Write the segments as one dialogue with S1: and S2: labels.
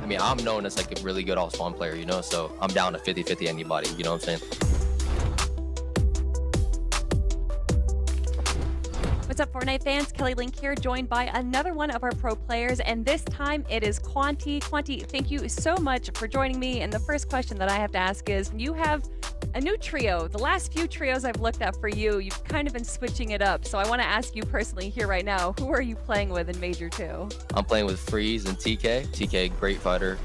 S1: mean, I'm known as like a really good all-spawn player, you know, so I'm down to 50-50 anybody, you know what I'm saying?
S2: What's up, Fortnite fans? Kelly Link here, joined by another one of our pro players, and this time it is Quanti. Quanti, thank you so much for joining me. And the first question that I have to ask is, you have a new trio. The last few trios I've looked at for you, you've kind of been switching it up. So I want to ask you personally here right now, who are you playing with in Major 2?
S1: I'm playing with Freeze and TK. TK, great fighter.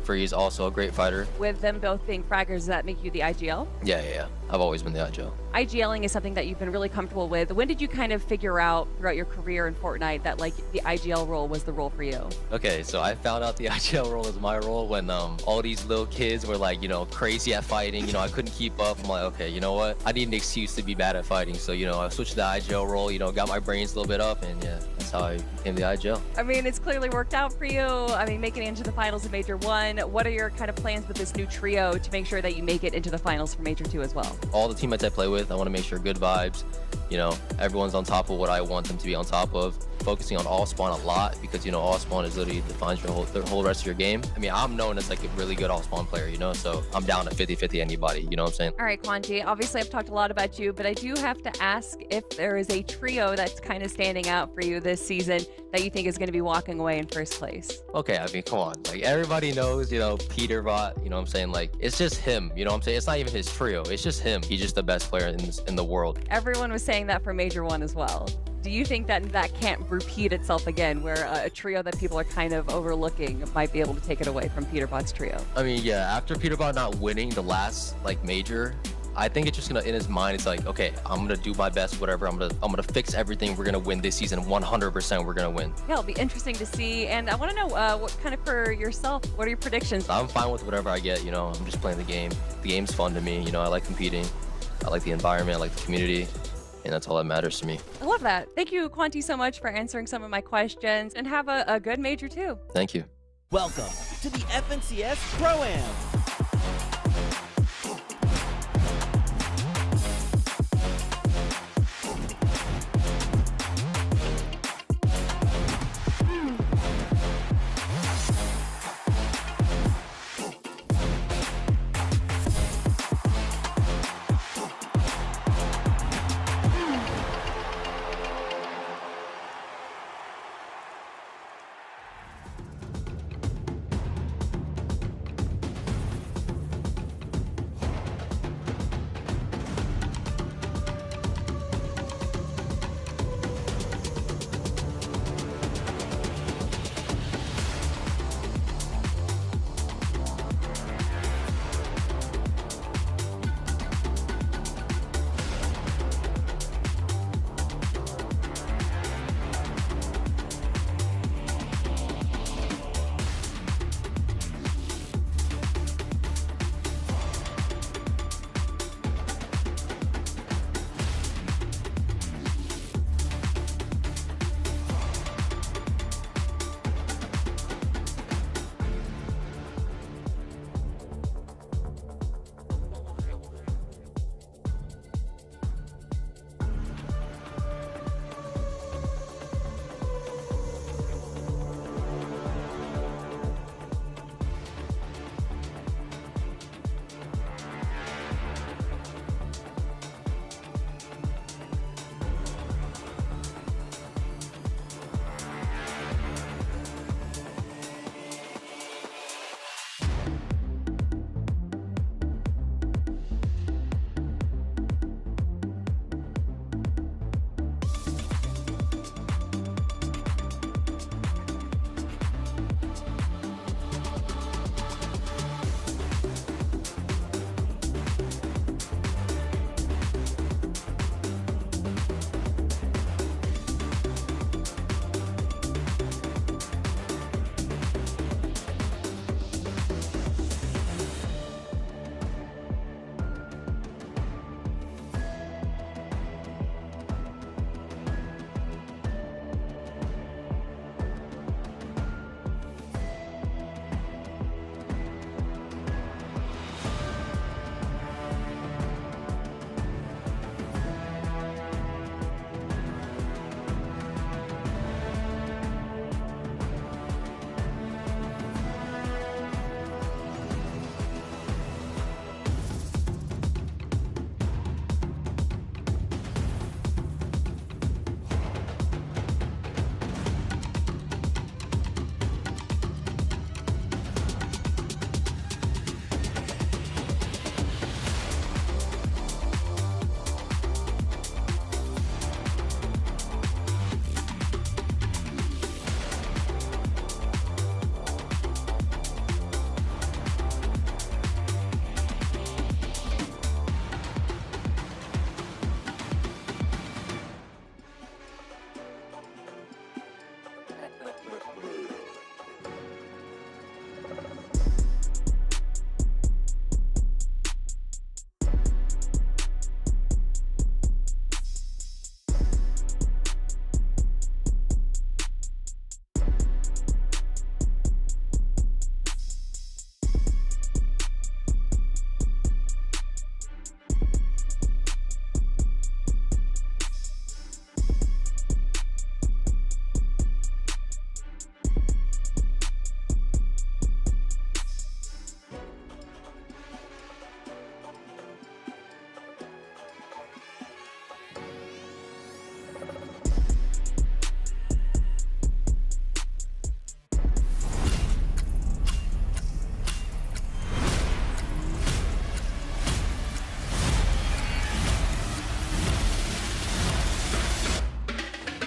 S1: Freeze, also a great fighter.
S2: With them both being fraggers, does that make you the IGL?
S1: Yeah. I've always been the IGL.
S2: IGLing is something that you've been really comfortable with. When did you kind of figure out throughout your career in Fortnite that like the IGL role was the role for you?
S1: Okay, so I found out the IGL role is my role when all these little kids were like, you know, crazy at fighting. You know, I couldn't keep up. I'm like, okay, you know what? I need an excuse to be bad at fighting. So, you know, I switched to the IGL role, you know, got my brains a little bit up, and yeah, that's how I became the IGL.
S2: I mean, it's clearly worked out for you. I mean, making it into the finals of Major 1. What are your kind of plans with this new trio to make sure that you make it into the finals for Major 2 as well?
S1: All the teammates I play with, I want to make sure good vibes. You know, everyone's on top of what I want them to be on top of. Focusing on all spawn a lot because, you know, all spawn is literally defines the whole rest of your game. I mean, I'm known as like a really good all spawn player, you know, so I'm down to 50-50 anybody, you know what I'm saying?
S2: All right, Quanti, obviously I've talked a lot about you, but I do have to ask if there is a trio that's kind of standing out for you this season that you think is going to be walking away in first place.
S1: Okay, I mean, come on. Like, everybody knows, you know, Peterbot, you know what I'm saying? Like, it's just him, you know what I'm saying? It's not even his trio. It's just him. He's just the best player in the world.
S2: Everyone was saying that for Major 1 as well. Do you think that that can't repeat itself again, where a trio that people are kind of overlooking might be able to take it away from Peterbot's trio?
S1: I mean, yeah, after Peterbot not winning the last, like, major, I think it's just gonna, in his mind, it's like, okay, I'm gonna do my best, whatever. I'm gonna fix everything. We're gonna win this season. 100% we're gonna win.
S2: Yeah, it'll be interesting to see. And I want to know what kind of for yourself, what are your predictions?
S1: I'm fine with whatever I get, you know. I'm just playing the game. The game's fun to me, you know. I like competing. I like the environment. I like the community. And that's all that matters to me.
S2: I love that. Thank you, Quanti, so much for answering some of my questions, and have a good Major 2.
S1: Thank you.
S3: Welcome to the FNCS Pro-Am.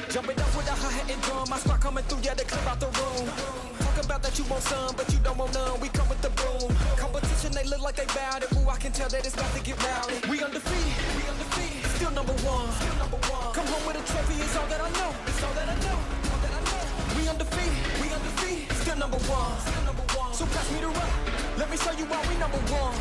S4: Jumping up with a hi-hat and drum, my spot coming through, yeah, they clear out the room. Talk about that you want some, but you don't want none, we come with the boom. Competition, they look like they bowed it, ooh, I can tell that it's about to get rowdy. We undefeated, still number one. Come home with a trophy, it's all that I know, We undefeated, still number one. So pass me the rock, let me show you why we number one.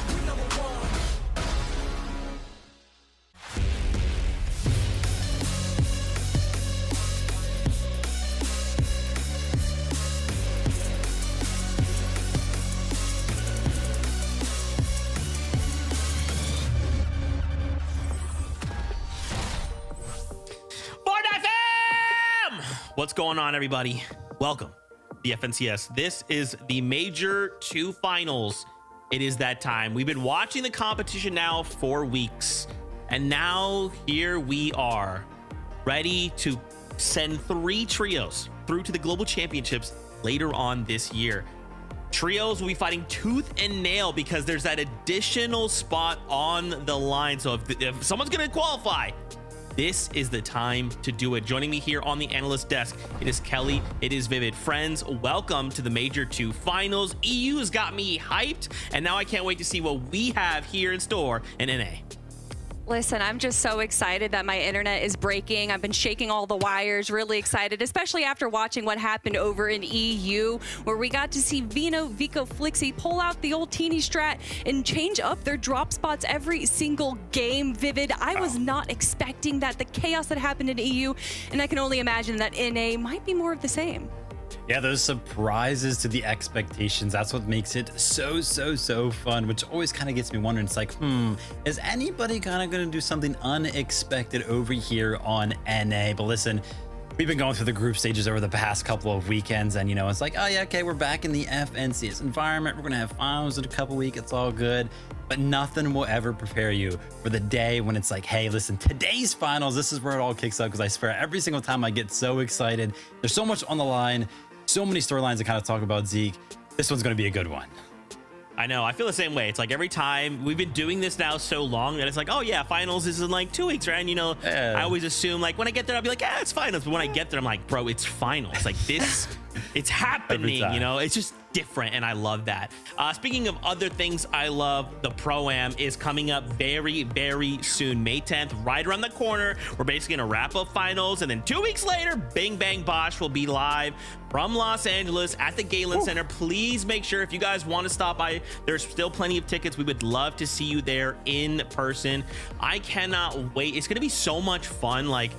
S5: What's going on, everybody? Welcome to the FNCS. This is the Major 2 Finals. It is that time. We've been watching the competition now for weeks, and now here we are, ready to send 3 trios through to the Global Championships later on this year. Trios will be fighting tooth and nail because there's that additional spot on the line. So if someone's going to qualify, this is the time to do it. Joining me here on the analyst desk, it is Kelly, it is Vivid. Friends, welcome to the Major 2 Finals. EU has got me hyped, and now I can't wait to see what we have here in store in NA.
S2: Listen, I'm just so excited that my internet is breaking. I've been shaking all the wires, really excited, especially after watching what happened over in EU, where we got to see Vico, Flixie pull out the old teeny strat and change up their drop spots every single game. Vivid, I was not expecting that, the chaos that happened in EU, and I can only imagine that NA might be more of the same.
S6: Yeah, those surprises to the expectations, that's what makes it so fun, which always kind of gets me wondering. It's like, is anybody kind of going to do something unexpected over here on NA? But listen, we've been going through the group stages over the past couple of weekends, and it's like, oh yeah, okay, we're back in the FNCS environment. We're going to have finals in a couple weeks. It's all good. But nothing will ever prepare you for the day when it's like, hey, listen, today's finals, this is where it all kicks up. Because I swear, every single time I get so excited, there's so much on the line, so many storylines to kind of talk about. Zeke, this one's going to be a good one.
S5: I know, I feel the same way. It's like every time we've been doing this now so long that it's like, oh yeah, finals is in like 2 weeks, right? And I always assume like when I get there, I'll be like, yeah, it's finals. But when I get there, I'm like, bro, it's finals. Like this, it's happening, it's just different, and I love that. Speaking of other things I love, the Pro-Am is coming up very soon. May 10th, right around the corner. We're basically gonna wrap up finals, and then 2 weeks later, Bing Bang Bosh will be live from Los Angeles at the Galen Center. Please make sure, if you guys want to stop by, there's still plenty of tickets. We would love to see you there in person. I cannot wait. It's gonna be so much fun. Like,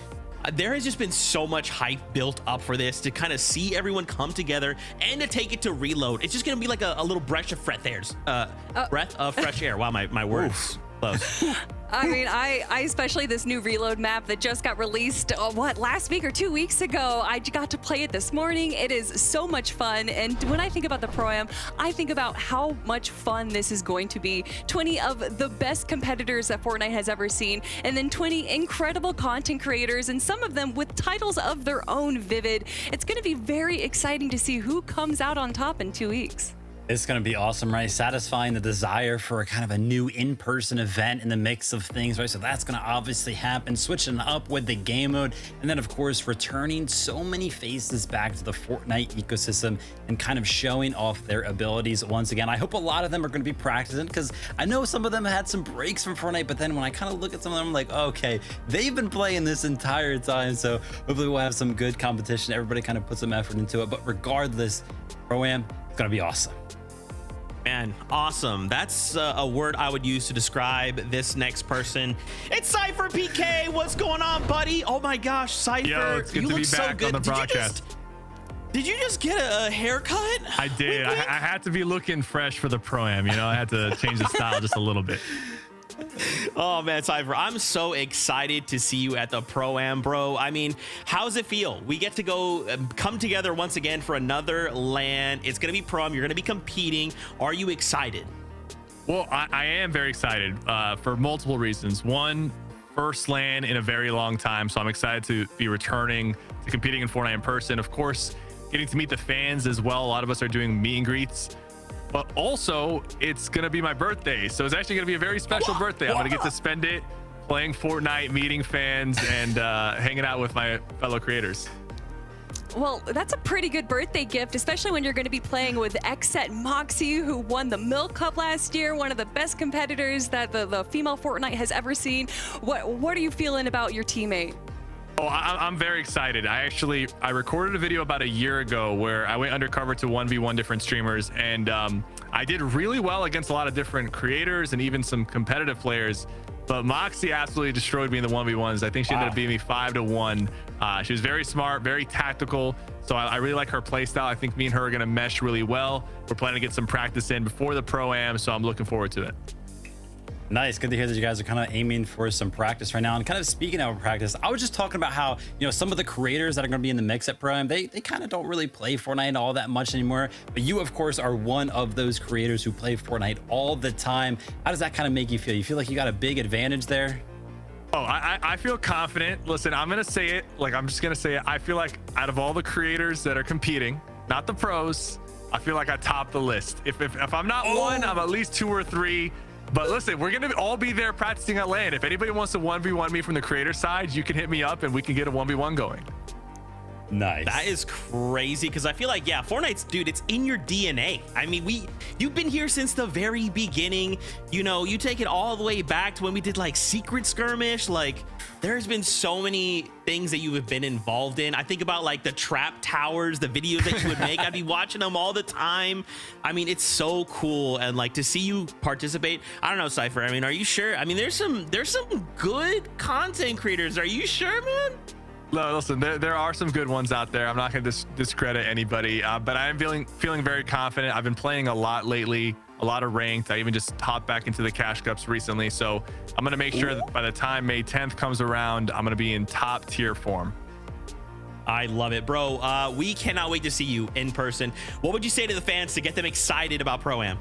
S5: there has just been so much hype built up for this, to kind of see everyone come together and to take it to Reload. It's just going to be like a little breath of breath of fresh air. Wow, my words close.
S2: I mean, I especially this new Reload map that just got released, last week or 2 weeks ago. I got to play it this morning. It is so much fun. And when I think about the Pro-Am, I think about how much fun this is going to be. 20 of the best competitors that Fortnite has ever seen, and then 20 incredible content creators, and some of them with titles of their own. Vivid. It's going to be very exciting to see who comes out on top in 2 weeks.
S6: It's going to be awesome, right? Satisfying the desire for a kind of a new in-person event in the mix of things, right? So that's going to obviously happen, switching up with the game mode. And then, of course, returning so many faces back to the Fortnite ecosystem and kind of showing off their abilities once again. I hope a lot of them are going to be practicing, because I know some of them had some breaks from Fortnite, but then when I kind of look at some of them, I'm like, okay, they've been playing this entire time. So hopefully we'll have some good competition. Everybody kind of put some effort into it. But regardless, Pro-Am, it's going to be awesome.
S5: Man, awesome. That's a word I would use to describe this next person. It's Cypher PK. What's going on, buddy? Oh my gosh, Cypher.
S7: Yo, it's good
S5: you
S7: to
S5: look
S7: be
S5: so
S7: back
S5: good.
S7: on the broadcast.
S5: Did you just get a haircut?
S7: I did. I had to be looking fresh for the Pro-Am. I had to change the style just a little bit.
S5: Oh man, Cypher, I'm so excited to see you at the Pro-Am, bro. I mean, how's it feel? We get to go come together once again for another LAN. It's gonna be Pro-Am. You're gonna be competing. Are you excited?
S7: Well, I am very excited for multiple reasons. One, first LAN in a very long time, so I'm excited to be returning to competing in Fortnite in person. Of course, getting to meet the fans as well. A lot of us are doing meet and greets. But also, it's going to be my birthday. So it's actually going to be a very special birthday. I'm going to get to spend it playing Fortnite, meeting fans, and hanging out with my fellow creators.
S2: Well, that's a pretty good birthday gift, especially when you're going to be playing with Xset Moxie, who won the Milk Cup last year, one of the best competitors that the female Fortnite has ever seen. What are you feeling about your teammate?
S7: Oh, I'm very excited. I recorded a video about a year ago where I went undercover to 1v1 different streamers, and I did really well against a lot of different creators and even some competitive players. But Moxie absolutely destroyed me in the 1v1s. I think she ended up beating me 5-1. She was very smart, very tactical. So I really like her play style. I think me and her are going to mesh really well. We're planning to get some practice in before the Pro-Am, so I'm looking forward to it.
S6: Nice. Good to hear that you guys are kind of aiming for some practice right now. And kind of speaking of practice, I was just talking about how, you know, some of the creators that are going to be in the mix at Pro-Am, they kind of don't really play Fortnite all that much anymore. But you, of course, are one of those creators who play Fortnite all the time. How does that kind of make you feel? You feel like you got a big advantage there?
S7: Oh, I feel confident. Listen, I'm going to say it. Like, I'm just going to say it. I feel like out of all the creators that are competing, not the pros, I feel like I top the list. If I'm not one, I'm at least 2 or 3. But listen, we're going to all be there practicing at LAN. If anybody wants to 1v1 me from the creator side, you can hit me up and we can get a 1v1 going.
S6: Nice.
S5: That is crazy, because I feel like, yeah, Fortnite's, dude, it's in your DNA. I mean, you've been here since the very beginning. You know, you take it all the way back to when we did like Secret Skirmish. Like, there's been so many things that you have been involved in. I think about like the trap towers, the videos that you would make. I'd be watching them all the time. I mean, it's so cool. And like to see you participate, I don't know, Cypher, I mean, are you sure? I mean, there's some good content creators. Are you sure, man?
S7: No, listen, there are some good ones out there. I'm not going to discredit anybody, but I am feeling very confident. I've been playing a lot lately, a lot of ranked. I even just hopped back into the cash cups recently. So I'm going to make sure that by the time May 10th comes around, I'm going to be in top tier form.
S5: I love it, bro. We cannot wait to see you in person. What would you say to the fans to get them excited about Pro-Am?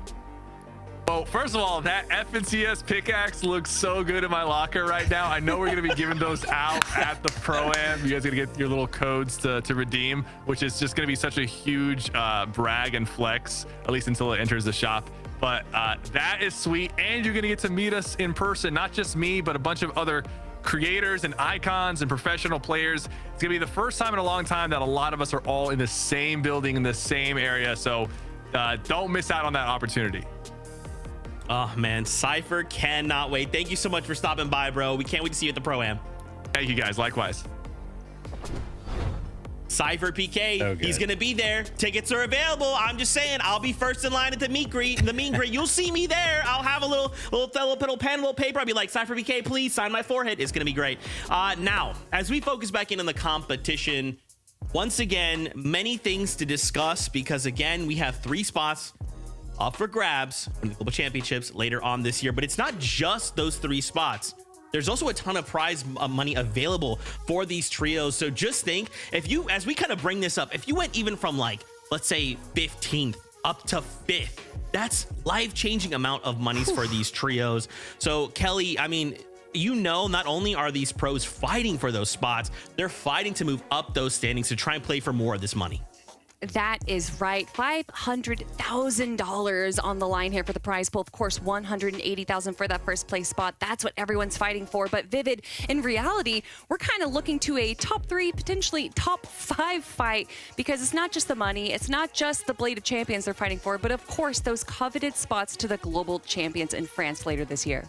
S7: Well, first of all, that FNCS pickaxe looks so good in my locker right now. I know we're going to be giving those out at the Pro-Am. You guys are going to get your little codes to redeem, which is just going to be such a huge brag and flex, at least until it enters the shop. But that is sweet. And you're going to get to meet us in person, not just me, but a bunch of other creators and icons and professional players. It's going to be the first time in a long time that a lot of us are all in the same building, in the same area. So don't miss out on that opportunity.
S5: Oh man, Cypher cannot wait. Thank you so much for stopping by, bro. We can't wait to see you at the Pro-Am.
S7: Thank you guys, likewise.
S5: Cypher PK,
S6: So
S5: he's gonna be there. Tickets are available. I'm just saying, I'll be first in line at the meet and greet. You'll see me there. I'll have a little pen, little paper. I'll be like, Cypher PK, please sign my forehead. It's gonna be great. Now, as we focus back in on the competition, once again, many things to discuss, because again, we have 3 spots up for grabs in the global championships later on this year. But it's not just those 3 spots. There's also a ton of prize money available for these trios. So just think, if you, as we kind of bring this up, if you went even from like, let's say 15th up to 5th, that's life-changing amount of monies for these trios. So Kelly, I mean, you know, not only are these pros fighting for those spots, they're fighting to move up those standings to try and play for more of this money.
S2: That is right. $500,000 on the line here for the prize pool. Of course, $180,000 for that first place spot. That's what everyone's fighting for. But Vivid, in reality, we're kind of looking to a top 3, potentially top 5 fight, because it's not just the money. It's not just the Blade of Champions they're fighting for, but of course, those coveted spots to the global champions in France later this year.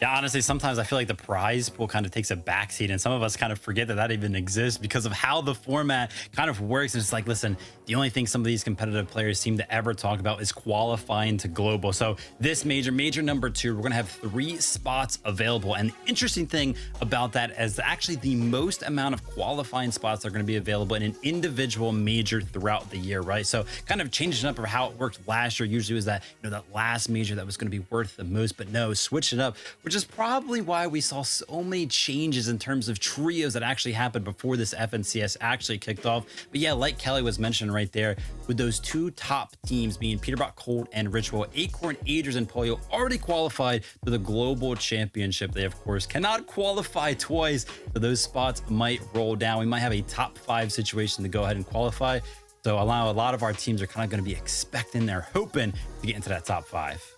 S6: Yeah, honestly, sometimes I feel like the prize pool kind of takes a backseat, and some of us kind of forget that that even exists because of how the format kind of works. And it's like, listen, the only thing some of these competitive players seem to ever talk about is qualifying to global. So this major number 2, we're going to have 3 spots available. And the interesting thing about that is actually the most amount of qualifying spots are going to be available in an individual major throughout the year, right? So kind of changing up of how it worked last year usually was that, you know, that last major that was going to be worth the most, but no, switch it up, which is probably why we saw so many changes in terms of trios that actually happened before this FNCS actually kicked off. But yeah, like Kelly was mentioning right there, with those 2 top teams being Peterbrock Cold and Ritual, Acorn, Agers, and Polio already qualified for the global championship. They, of course, cannot qualify twice, so those spots might roll down. We might have a top 5 situation to go ahead and qualify. So a lot of our teams are kind of going to be expecting, they're hoping to get into that top 5.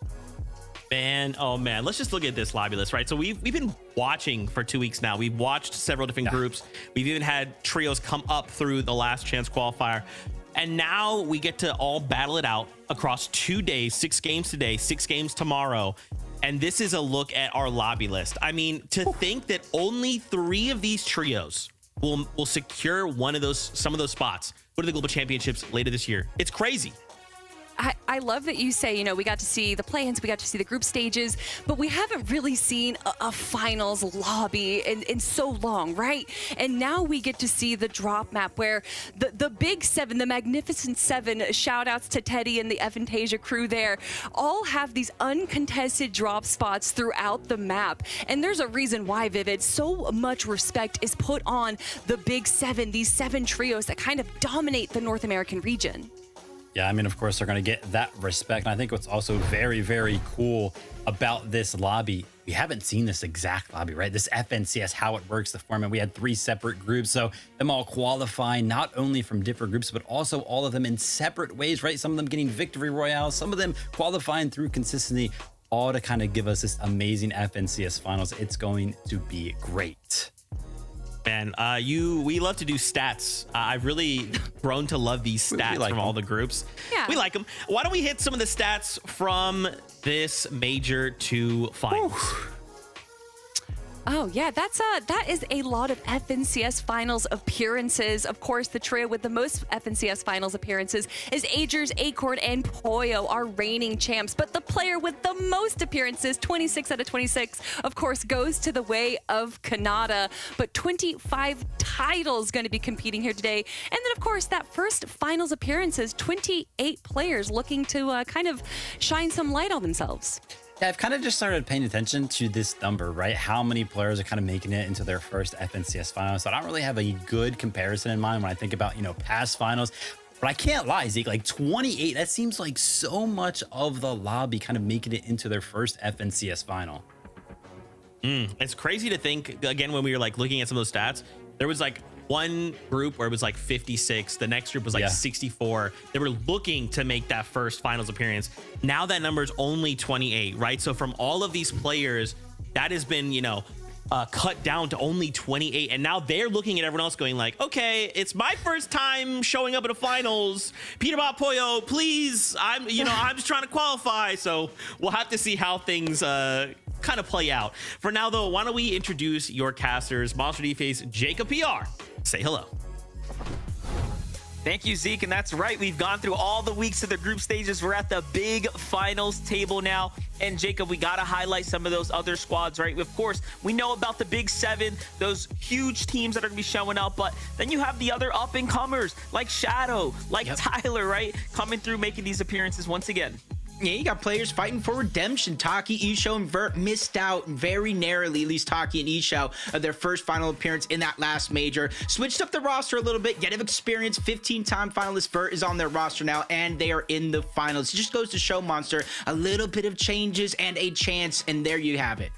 S5: Man, oh man, let's just look at this lobby list, right? So we've been watching for 2 weeks now. We've watched several different groups. We've even had trios come up through the last chance qualifier. And now we get to all battle it out across 2 days, 6 games today, 6 games tomorrow. And this is a look at our lobby list. I mean, to think that only 3 of these trios will secure some of those spots, go to the global championships later this year. It's crazy.
S2: I love that you say, you know, we got to see the play-ins, we got to see the group stages, but we haven't really seen a finals lobby in so long, right? And now we get to see the drop map where the big 7, the magnificent 7, shout outs to Teddy and the Avantasia crew there, all have these uncontested drop spots throughout the map. And there's a reason why, Vivid, so much respect is put on the big 7, these 7 trios that kind of dominate the North American region.
S6: Yeah, I mean, of course, they're going to get that respect. And I think what's also very, very cool about this lobby, we haven't seen this exact lobby, right? This FNCS, how it works, the format. We had 3 separate groups, so them all qualifying not only from different groups, but also all of them in separate ways, right? Some of them getting victory royales, some of them qualifying through consistency, all to kind of give us this amazing FNCS finals. It's going to be great.
S5: Man, we love to do stats. I've really grown to love these stats from all the groups.
S2: Yeah.
S5: We like them. Why don't we hit some of the stats from this major to finals?
S2: Oh yeah, that is a lot of FNCS finals appearances. Of course, the trio with the most FNCS finals appearances is Agers, Acorn, and Poyo, our reigning champs. But the player with the most appearances, 26 out of 26, of course, goes to the way of Canada. But 25 titles going to be competing here today. And then, of course, that first finals appearances, 28 players looking to kind of shine some light on themselves.
S6: Yeah, I've kind of just started paying attention to this number, right? How many players are kind of making it into their first FNCS finals. So I don't really have a good comparison in mind when I think about, you know, past finals. But I can't lie, Zeke, like 28, that seems like so much of the lobby kind of making it into their first FNCS final.
S5: It's crazy to think, again, when we were like looking at some of those stats, there was like one group where it was like 56, the next group was like 64. They were looking to make that first finals appearance. Now that number is only 28, right? So from all of these players, that has been, you know, cut down to only 28, and now they're looking at everyone else going like, okay, it's my first time showing up at a finals. Peterbot Poyo, please, I'm just trying to qualify. So we'll have to see how things kind of play out. For now though, why don't we introduce your casters? Monster D-Face, Jacob PR, say hello.
S8: Thank you, Zeke. And that's right. We've gone through all the weeks of the group stages. We're at the big finals table now. And Jacob, we got to highlight some of those other squads, right? Of course, we know about the big 7, those huge teams that are going to be showing up. But then you have the other up and comers like Shadow, like Tyler, right? Coming through, making these appearances once again.
S9: Yeah, you got players fighting for redemption. Taki, Isho, and Vert missed out very narrowly, at least Taki and Isho, of their first final appearance in that last major. Switched up the roster a little bit, get experience. 15-time finalist Vert is on their roster now, and they are in the finals. It just goes to show, Monster, a little bit of changes and a chance, and there you have it.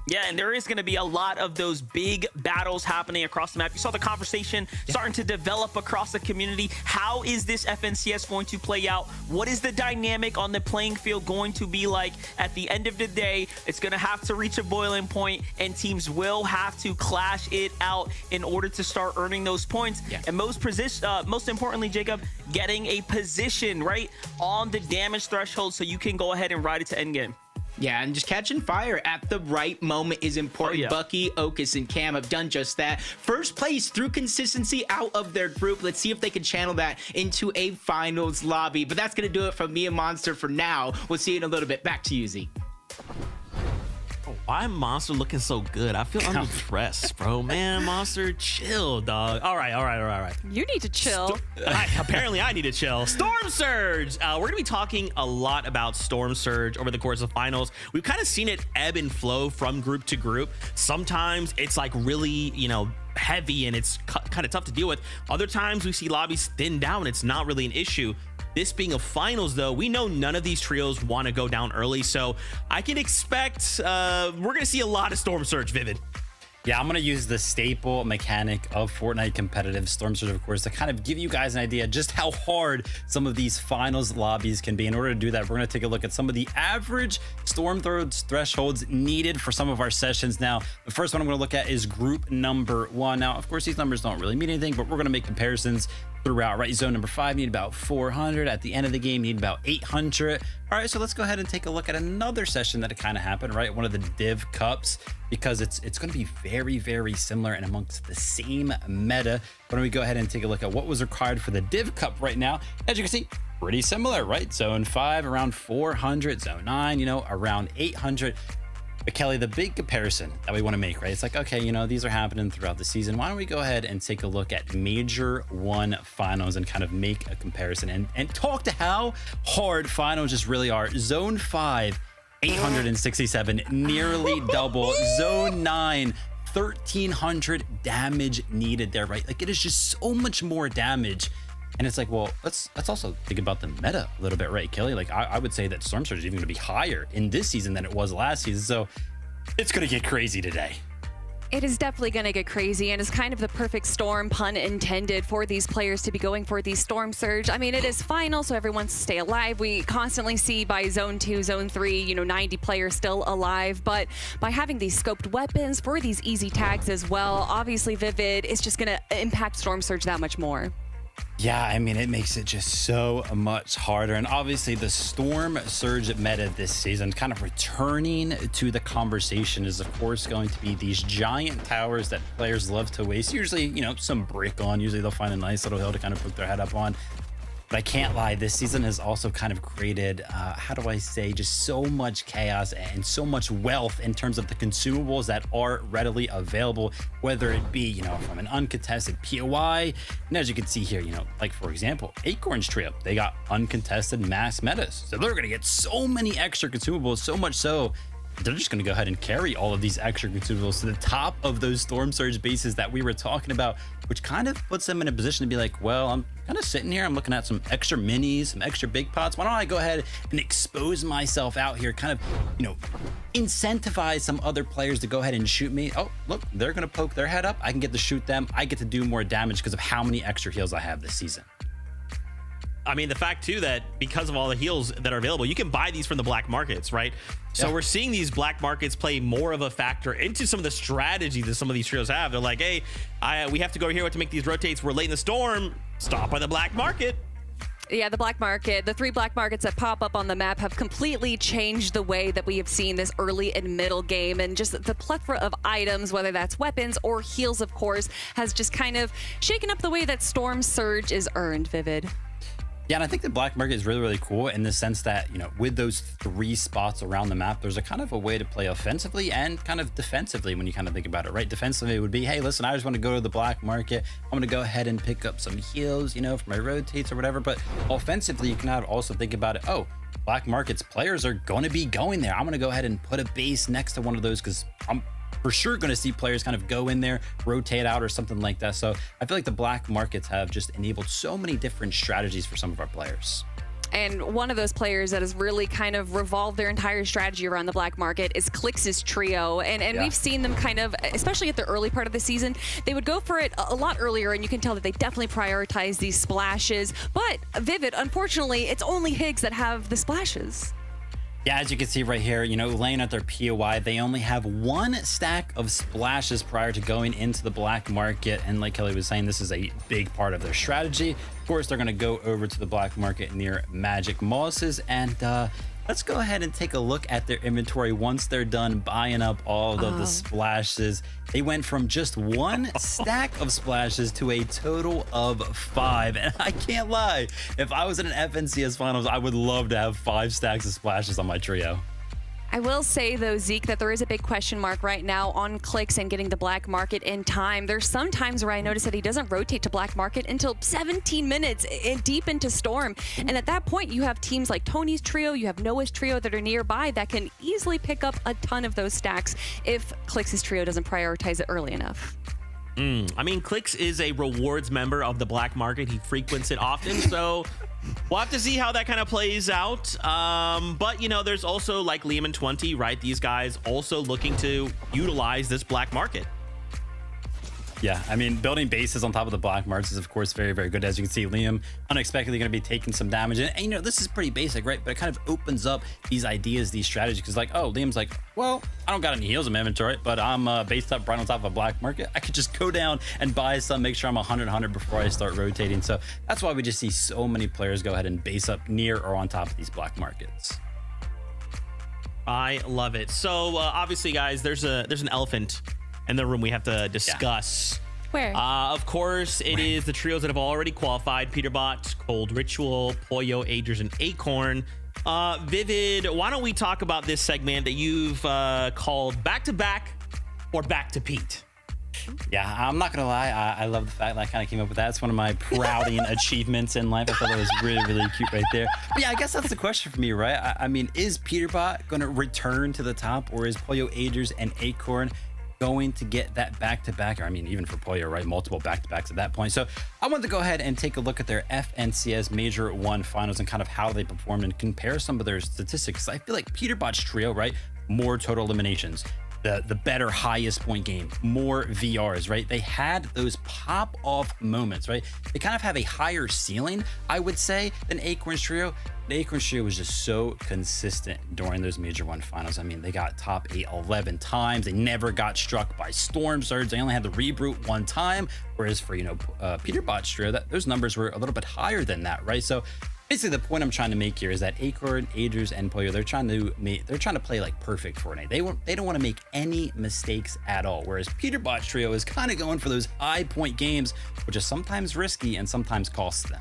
S8: Yeah, and there is going to be a lot of those big battles happening across the map. You saw the conversation starting to develop across the community. How is this FNCS going to play out? What is the dynamic on the playing field going to be like? At the end of the day, it's going to have to reach a boiling point, and teams will have to clash it out in order to start earning those points. And most importantly, Jacob, getting a position right on the damage threshold so you can go ahead and ride it to endgame.
S9: Yeah, and just catching fire at the right moment is important. Bucky, Okus, and Cam have done just that. First place through consistency out of their group. Let's see if they can channel that into a finals lobby. But that's going to do it from me and Monster for now. We'll see you in a little bit. Back to you, Z.
S5: Why Monster looking so good? I feel unimpressed, bro. Man, Monster, chill, dog. All right.
S2: You need to chill.
S5: Apparently, I need to chill. Storm Surge. We're going to be talking a lot about Storm Surge over the course of finals. We've kind of seen it ebb and flow from group to group. Sometimes it's like really, heavy and it's kind of tough to deal with. Other times we see lobbies thin down and it's not really an issue. This being a finals, though, we know none of these trios want to go down early, so I can expect we're going to see a lot of Storm Surge, Vivid.
S6: Yeah, I'm going to use the staple mechanic of Fortnite competitive Storm Surge, of course, to kind of give you guys an idea just how hard some of these finals lobbies can be. In order to do that, we're going to take a look at some of the average Storm thresholds needed for some of our sessions. Now, the first one I'm going to look at is group number 1. Now, of course, these numbers don't really mean anything, but we're going to make comparisons throughout, right? Zone number 5 need about 400. At the end of the game, need about 800. All right, so let's go ahead and take a look at another session that kind of happened, right? One of the Div Cups, because it's going to be very, very similar and amongst the same meta. Why don't we go ahead and take a look at what was required for the Div Cup right now? As you can see, pretty similar, right? Zone 5 around 400, Zone 9, you know, around 800. But Kelly, the big comparison that we want to make, right? It's like, okay, you know, these are happening throughout the season. Why don't we go ahead and take a look at Major 1 finals and kind of make a comparison and talk to how hard finals just really are. Zone 5, 867, nearly double. Zone 9, 1300 damage needed there, right? Like, it is just so much more damage. And it's like, well, let's also think about the meta a little bit, right, Kelly? Like, I would say that Storm Surge is even going to be higher in this season than it was last season. So it's going to get crazy today.
S2: It is definitely going to get crazy, and it's kind of the perfect storm, pun intended, for these players to be going for the Storm Surge. I mean, it is final, so everyone's to stay alive. We constantly see by Zone 2, Zone 3, you know, 90 players still alive, but by having these scoped weapons for these easy tags as well, obviously Vivid is just going to impact Storm Surge that much more.
S6: Yeah, I mean, it makes it just so much harder. And obviously the Storm Surge meta this season, kind of returning to the conversation, is of course going to be these giant towers that players love to waste. Usually, you know, some brick on. Usually they'll find a nice little hill to kind of put their head up on. But I can't lie, this season has also kind of created, how do I say, just so much chaos and so much wealth in terms of the consumables that are readily available, whether it be, you know, from an uncontested POI. And as you can see here, you know, like for example, Acorn's Trio, they got uncontested mass metas. So they're going to get so many extra consumables, so much so they're just going to go ahead and carry all of these extra consumables to the top of those Storm Surge bases that we were talking about, which kind of puts them in a position to be like, well, I'm kind of sitting here, I'm looking at some extra minis, some extra big pots. Why don't I go ahead and expose myself out here, kind of, you know, incentivize some other players to go ahead and shoot me. Oh, look, they're going to poke their head up. I can get to shoot them. I get to do more damage because of how many extra heals I have this season.
S5: I mean, the fact too that because of all the heals that are available, you can buy these from the black markets, right? So we're seeing these black markets play more of a factor into some of the strategy that some of these trios have. They're like, hey, we have to go here to make these rotates. We're late in the storm. Stop by the black market.
S2: Yeah, the black market, the 3 black markets that pop up on the map have completely changed the way that we have seen this early and middle game, and just the plethora of items, whether that's weapons or heals, of course, has just kind of shaken up the way that Storm Surge is earned, Vivid.
S6: Yeah, and I think the black market is really, really cool in the sense that, you know, with those 3 spots around the map, there's a kind of a way to play offensively and kind of defensively when you kind of think about it, right? Defensively, it would be, hey, listen, I just want to go to the black market. I'm going to go ahead and pick up some heals, you know, for my rotates or whatever. But offensively, you can also think about it, oh, black markets players are going to be going there. I'm going to go ahead and put a base next to one of those because I'm for sure going to see players kind of go in there, rotate out or something like that. So I feel like the black markets have just enabled so many different strategies for some of our players.
S2: And one of those players that has really kind of revolved their entire strategy around the black market is Clix's Trio. And we've seen them kind of, especially at the early part of the season, they would go for it a lot earlier, and you can tell that they definitely prioritize these splashes. But Vivid, unfortunately, it's only Higgs that have the splashes.
S6: Yeah, as you can see right here, you know, laying at their POI, they only have 1 stack of splashes prior to going into the black market. And like Kelly was saying, this is a big part of their strategy. Of course, they're going to go over to the black market near magic mosses. And let's go ahead and take a look at their inventory once they're done buying up all of the splashes. They went from just 1 stack of splashes to a total of 5. And I can't lie, if I was in an FNCS finals, I would love to have 5 stacks of splashes on my trio.
S2: I will say, though, Zeke, that there is a big question mark right now on Clix and getting the black market in time. There's some times where I notice that he doesn't rotate to black market until 17 minutes deep into Storm. And at that point, you have teams like Tony's Trio, you have Noah's Trio that are nearby that can easily pick up a ton of those stacks if Clix's Trio doesn't prioritize it early enough.
S5: I mean, Clix is a rewards member of the black market. He frequents it often, so we'll have to see how that kind of plays out. But, you know, there's also like Liam and 20, right? These guys also looking to utilize this black market.
S6: Yeah, I mean, building bases on top of the black marks is, of course, very, very good. As you can see, Liam unexpectedly going to be taking some damage. And, you know, this is pretty basic, right? But it kind of opens up these ideas, these strategies. Because, like, oh, Liam's like, well, I don't got any heals in my inventory, but I'm based up right on top of a black market. I could just go down and buy some, make sure I'm 100 before I start rotating. So that's why we just see so many players go ahead and base up near or on top of these black markets.
S5: I love it. So obviously, guys, there's an elephant in the room we have to discuss.
S2: Where?
S5: Of course, it is the trios that have already qualified: Peterbot, Cold Ritual, Pollo, Agers, and Acorn. Vivid, why don't we talk about this segment that you've called Back to Back or Back to Pete?
S6: Yeah, I'm not gonna lie, I love the fact that I kind of came up with that. It's one of my prouding achievements in life. I thought that was really, really cute right there. But yeah, I guess that's the question for me, right? I mean, is Peterbot gonna return to the top, or is Pollo, Agers, and Acorn going to get that back-to-back? Or I mean, even for Pollo, right? Multiple back-to-backs at that point. So I wanted to go ahead and take a look at their FNCS Major 1 finals and kind of how they performed and compare some of their statistics. I feel like Peterbot's trio, right? More total eliminations, the better highest point game, more VRs, right? They had those pop off moments, right? They kind of have a higher ceiling, I would say, than Acorn's trio. The Acorn's trio was just so consistent during those Major 1 finals. I mean, they got top 8 11 times. They never got struck by storm surge. They only had to reboot 1 time. Whereas for, you know, Peterbot's trio, those numbers were a little bit higher than that, right? So basically, the point I'm trying to make here is that Acorn, Agers, and Pollo, they're trying to play like perfect Fortnite. They don't want to make any mistakes at all. Whereas Peterbot's trio is kind of going for those high point games, which is sometimes risky and sometimes costs them.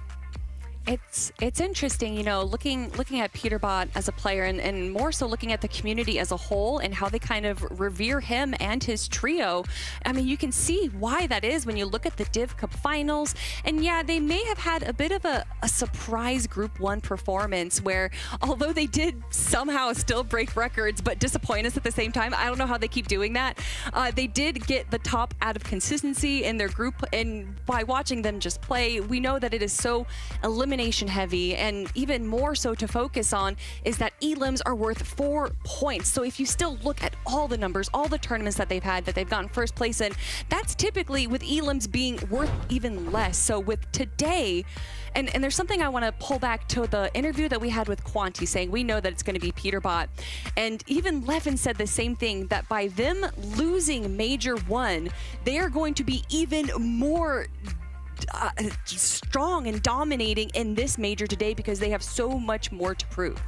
S2: It's interesting, you know, looking at Peterbot as a player and more so looking at the community as a whole and how they kind of revere him and his trio. I mean, you can see why that is when you look at the Div Cup finals. And yeah, they may have had a bit of a surprise Group 1 performance where, although they did somehow still break records but disappoint us at the same time, I don't know how they keep doing that. They did get the top out of consistency in their group, and by watching them just play, we know that it is so elimination heavy, and even more so to focus on is that elims are worth 4 points. So if you still look at all the numbers, all the tournaments that they've had that they've gotten first place in, that's typically with elims being worth even less. So with today, and there's something I want to pull back to the interview that we had with Quanti saying we know that it's going to be Peterbot, and even Levin said the same thing, that by them losing Major 1, they are going to be even more strong and dominating in this major today because they have so much more to prove.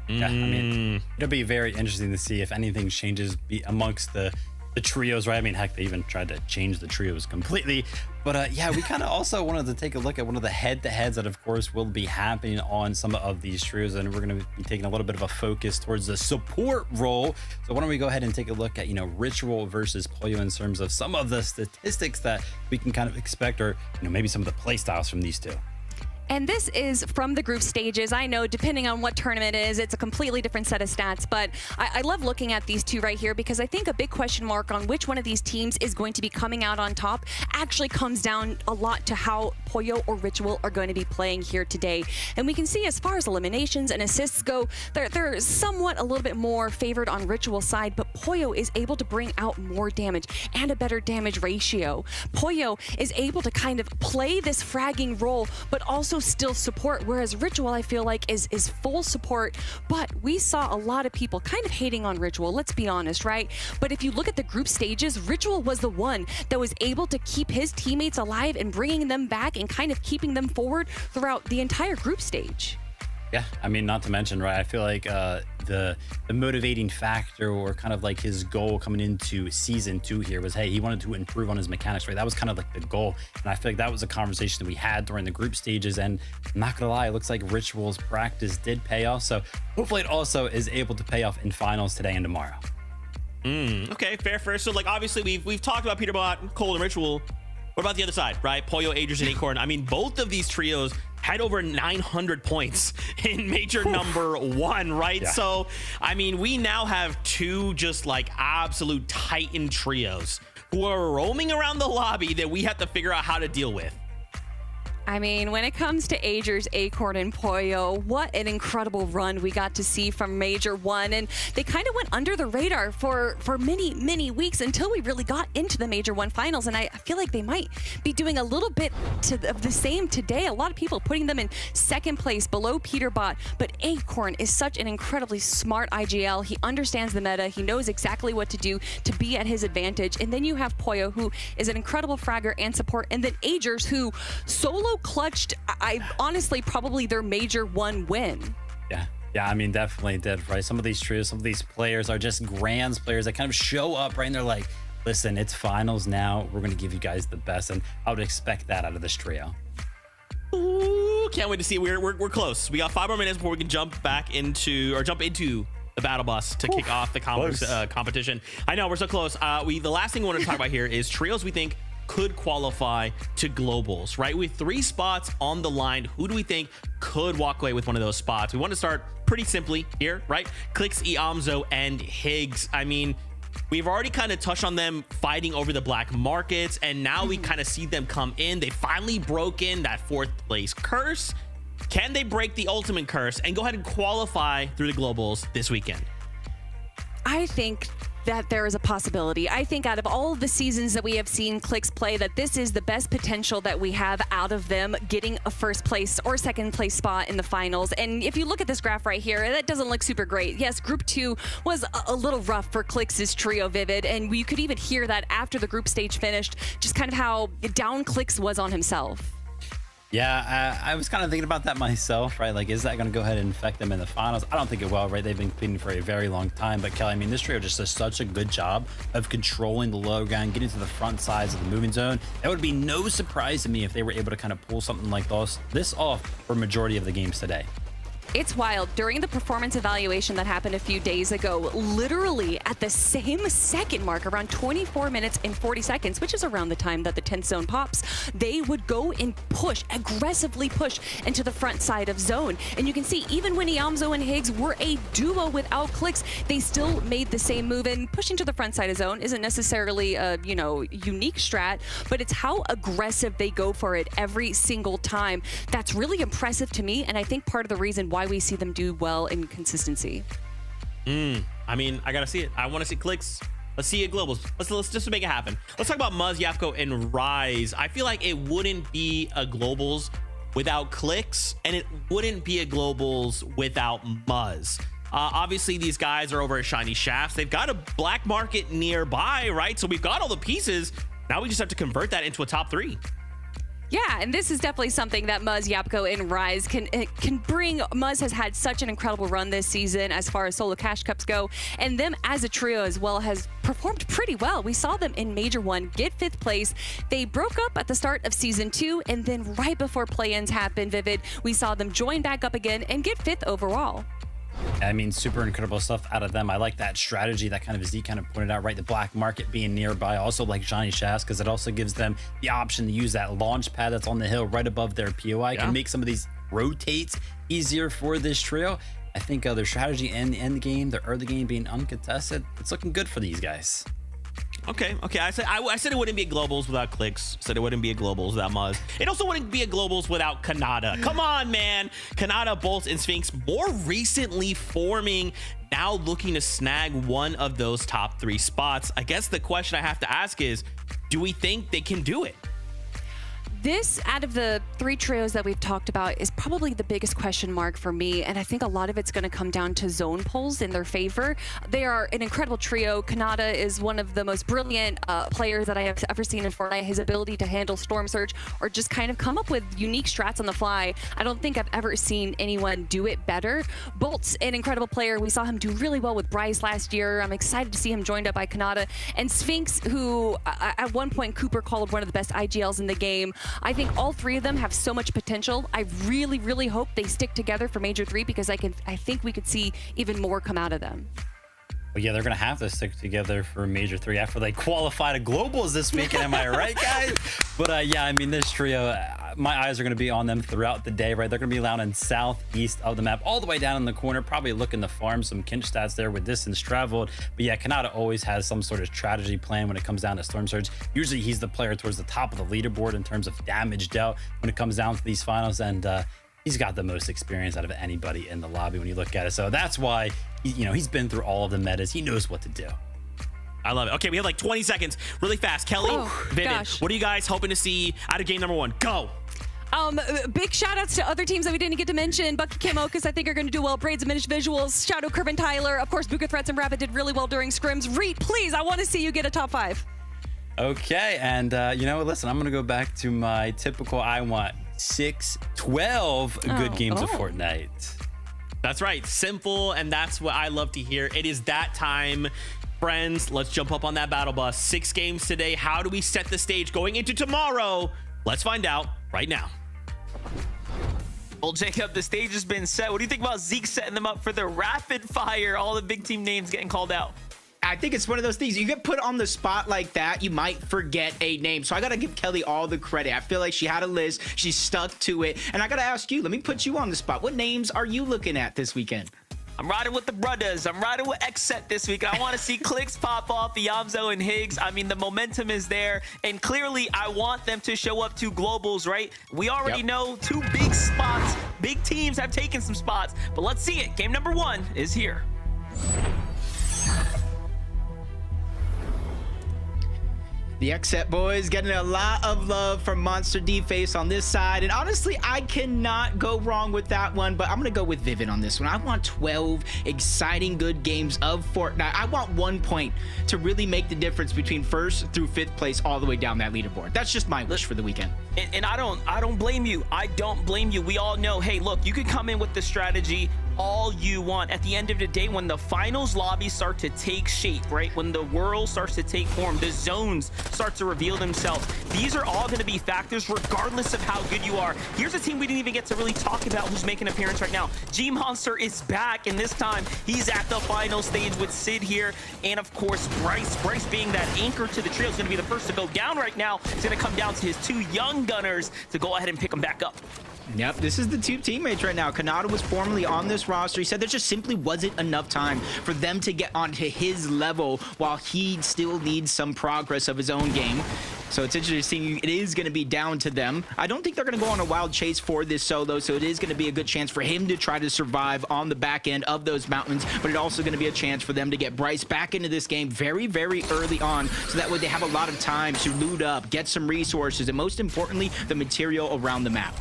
S6: Yeah, I mean, it'll be very interesting to see if anything changes amongst the trios, right? I mean, heck, they even tried to change the trios completely. But yeah, we kind of also wanted to take a look at one of the head-to-heads that, of course, will be happening on some of these trios. And we're going to be taking a little bit of a focus towards the support role. So why don't we go ahead and take a look at, you know, Ritual versus Pollo in terms of some of the statistics that we can kind of expect, or, you know, maybe some of the play styles from these two.
S2: And this is from the group stages. I know depending on what tournament it is, it's a completely different set of stats, but I love looking at these two right here because I think a big question mark on which one of these teams is going to be coming out on top actually comes down a lot to how Pollo or Ritual are going to be playing here today. And we can see as far as eliminations and assists go, they're somewhat a little bit more favored on Ritual's side, but Pollo is able to bring out more damage and a better damage ratio. Pollo is able to kind of play this fragging role, but also still support, whereas Ritual, I feel like, is full support. But we saw a lot of people kind of hating on Ritual, let's be honest, right? But if you look at the group stages, Ritual was the one that was able to keep his teammates alive and bringing them back and kind of keeping them forward throughout the entire group stage.
S6: Yeah, I mean, not to mention, right, I feel like the motivating factor, or kind of like his goal coming into season 2 here, was, hey, he wanted to improve on his mechanics, right? That was kind of like the goal. And I feel like that was a conversation that we had during the group stages. And I'm not gonna lie, it looks like Ritual's practice did pay off. So hopefully it also is able to pay off in finals today and tomorrow.
S5: Okay, fair. So, like, obviously we've talked about Peterbot, Cole, and Ritual. What about the other side, right? Pollo, Agers, and Acorn. I mean, both of these trios had over 900 points in major number 1, right?
S6: Yeah.
S5: So, I mean, we now have two just like absolute titan trios who are roaming around the lobby that we have to figure out how to deal with.
S2: I mean, when it comes to Agers, Acorn, and Poyo, what an incredible run we got to see from Major 1. And they kind of went under the radar for many, many weeks until we really got into the Major 1 finals. And I feel like they might be doing a little bit of the same today. A lot of people putting them in second place below Peterbot. But Acorn is such an incredibly smart IGL. He understands the meta. He knows exactly what to do to be at his advantage. And then you have Poyo, who is an incredible fragger and support. And then Agers, who solo clutched, I honestly, probably their Major 1 win.
S6: Yeah, I mean, definitely did, right? Some of these trios, some of these players are just Gran's players that kind of show up, right? And they're like, listen, it's finals now. We're going to give you guys the best. And I would expect that out of this trio.
S5: Ooh, can't wait to see. We're close. We got 5 more minutes before we can jump into the battle bus to kick off the competition. I know, we're so close. The last thing we want to talk about here is trios we think could qualify to globals, right? With 3 spots on the line, who do we think could walk away with one of those spots? We want to start pretty simply here, right? Clix, Iamzo, and Higgs. I mean, we've already kind of touched on them fighting over the black markets, and now we kind of see them come in. They finally broke in that 4th place curse. Can they break the ultimate curse and go ahead and qualify through the globals this weekend?
S2: I think that there is a possibility. I think out of all the seasons that we have seen Clix play, that this is the best potential that we have out of them getting a 1st place or 2nd place spot in the finals. And if you look at this graph right here, that doesn't look super great. Yes, Group 2 was a little rough for Clix's trio, Vivid, and you could even hear that after the group stage finished, just kind of how down Clix was on himself.
S6: Yeah, I was kind of thinking about that myself, right? Like, is that going to go ahead and affect them in the finals? I don't think it will, right? They've been competing for a very long time. But Kelly, I mean, this trio just does such a good job of controlling the low ground, getting to the front sides of the moving zone. That would be no surprise to me if they were able to kind of pull something like this off for a majority of the games today.
S2: It's wild. During the performance evaluation that happened a few days ago, literally at the same second mark, around 24 minutes and 40 seconds, which is around the time that the 10th zone pops, they would go and aggressively push into the front side of zone. And you can see, even when Iamzo and Higgs were a duo without Clix, they still made the same move. And pushing to the front side of zone isn't necessarily a, unique strat, but it's how aggressive they go for it every single time. That's really impressive to me, and I think part of the reason why we see them do well in consistency.
S5: I mean, I gotta see it. I want to see Clix. Let's see it globals. Let's just make it happen. Let's talk about Muzz, Yapko, and Rise. I feel like it wouldn't be a globals without Clix, and it wouldn't be a globals without Muzz. Obviously, these guys are over at Shiny Shafts. They've got a black market nearby, right? So we've got all the pieces. Now we just have to convert that into a top 3.
S2: Yeah, and this is definitely something that Muzz, Yapko, and Rise can bring. Muzz has had such an incredible run this season as far as solo cash cups go, and them as a trio as well has performed pretty well. We saw them in Major 1 get 5th place. They broke up at the start of Season 2, and then right before play-ins happened, Vivid, we saw them join back up again and get 5th overall.
S6: I mean, super incredible stuff out of them. I like that strategy that kind of Z kind of pointed out, right? The black market being nearby. Also like Shiny Shafts, because it also gives them the option to use that launch pad that's on the hill right above their POI. Can make some of these rotates easier for this trio. I think their strategy and the end game, their early game being uncontested, it's looking good for these guys.
S5: Okay. I said it wouldn't be a globals without Clix. Said it wouldn't be a globals without Muzz. It also wouldn't be a globals without Kanata. Come on, man. Kanata, Bolts, and Sphinx more recently forming, now looking to snag one of those top 3 spots. I guess the question I have to ask is, do we think they can do it?
S2: This, out of the 3 trios that we've talked about, is probably the biggest question mark for me, and I think a lot of it's going to come down to zone pulls in their favor. They are an incredible trio. Kanata is one of the most brilliant players that I have ever seen in Fortnite. His ability to handle Storm Surge or just kind of come up with unique strats on the fly. I don't think I've ever seen anyone do it better. Bolt's an incredible player. We saw him do really well with Bryce last year. I'm excited to see him joined up by Kanata. And Sphinx, who at one point Cooper called one of the best IGLs in the game. I think all 3 of them have so much potential. I really, really hope they stick together for Major 3 because I think we could see even more come out of them.
S6: Well, yeah, they're going to have to stick together for Major 3 after they qualify to Globals this weekend. Am I right, guys? But yeah, I mean, this trio, my eyes are going to be on them throughout the day, right? They're going to be down in southeast of the map, all the way down in the corner, probably looking to farm some kinch stats there with distance traveled. But yeah, CANALE always has some sort of strategy plan when it comes down to Storm Surge. Usually he's the player towards the top of the leaderboard in terms of damage dealt when it comes down to these finals. And he's got the most experience out of anybody in the lobby when you look at it. So that's why, you know, he's been through all of the metas. He knows what to do.
S5: I love it. Okay, we have like 20 seconds. Really fast. Kelly, Vivid, what are you guys hoping to see out of game number 1? Go.
S2: Big shout outs to other teams that we didn't get to mention. Bucky Kimokas, I think, are going to do well. Braids, Diminished Visuals, Shadow, Curve, and Tyler. Of course, Buka Threats and Rapid did really well during scrims. Reet, please, I want to see you get a top 5.
S6: Okay, and you know, listen, I'm going to go back to my typical, I want 6-12 good games of Fortnite.
S5: That's right. Simple, and that's what I love to hear. It is that time. Friends, let's jump up on that battle bus. 6 games today. How do we set the stage going into tomorrow? Let's find out right now.
S8: Well, Jacob, the stage has been set. What do you think about Zeke setting them up for the rapid fire? All the big team names getting called out.
S9: I think it's one of those things. You get put on the spot like that, you might forget a name. So I got to give Kelly all the credit. I feel like she had a list. She stuck to it. And I got to ask you, let me put you on the spot. What names are you looking at this weekend?
S8: I'm riding with the brothers. I'm riding with Xset this week. I want to see clicks pop off, Yamzo and Higgs. I mean, the momentum is there. And clearly, I want them to show up to Globals, right? We already know 2 big spots. Big teams have taken some spots. But let's see it. Game number 1 is here.
S9: The Xset boys getting a lot of love from Monster D-Face on this side. And honestly, I cannot go wrong with that one, but I'm going to go with Vivid on this one. I want 12 exciting good games of Fortnite. I want 1 point to really make the difference between 1st through 5th place all the way down that leaderboard. That's just my wish for the weekend.
S8: And I don't blame you. I don't blame you. We all know, hey, look, you can come in with the strategy all you want. At the end of the day, when the finals lobbies start to take shape, right? When the world starts to take form, the zones start to reveal themselves. These are all going to be factors regardless of how good you are. Here's a team we didn't even get to really talk about who's making an appearance right now. G-Monster is back, and this time he's at the final stage with Sid here. And of course, Bryce being that anchor to the trio is going to be the first to go down right now. It's going to come down to his 2 young gunners to go ahead and pick him back up.
S9: Yep, this is the 2 teammates right now. CANALE was formerly on this roster. He said there just simply wasn't enough time for them to get onto his level while he still needs some progress of his own game. So it's interesting. It is going to be down to them. I don't think they're going to go on a wild chase for this solo, so it is going to be a good chance for him to try to survive on the back end of those mountains, but it's also going to be a chance for them to get Bryce back into this game very, very early on, so that way they have a lot of time to loot up, get some resources, and most importantly, the material around the map.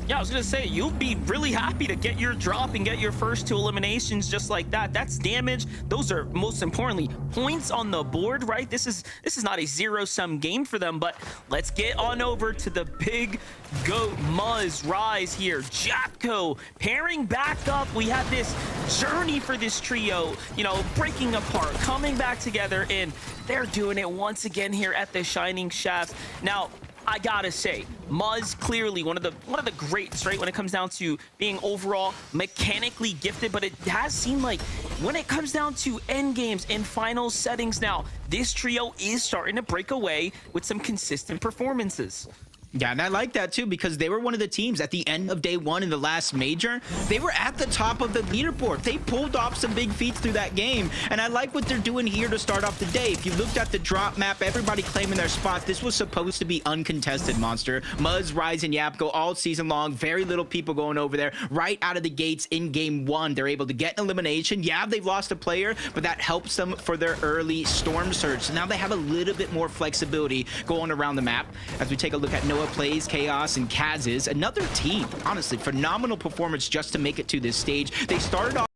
S8: Yeah, I was gonna say, you'll be really happy to get your drop and get your first 2 eliminations just like that. That's damage. Those are, most importantly, points on the board, right? This is not a zero-sum game for them, but let's get on over to the big goat Muzz Rise here. Japco pairing back up. We have this journey for this trio, you know, breaking apart, coming back together, and they're doing it once again here at the Shining Shafts. Now, I gotta say, Muzz clearly one of the greats, right? When it comes down to being overall mechanically gifted, but it has seemed like when it comes down to end games and final settings now, this trio is starting to break away with some consistent performances.
S9: Yeah, and I like that too, because they were one of the teams at the end of day 1 in the last major. They were at the top of the leaderboard. They pulled off some big feats through that game, and I like what they're doing here to start off the day. If you looked at the drop map, everybody claiming their spots. This was supposed to be uncontested, Monster. Muzz, Rise, and Yap go all season long. Very little people going over there. Right out of the gates in game 1, they're able to get an elimination. Yeah, they've lost a player, but that helps them for their early Storm Surge. So now they have a little bit more flexibility going around the map. As we take a look at Noah Plays, Chaos, and Kaz's, another team. Honestly, phenomenal performance just to make it to this stage. They started off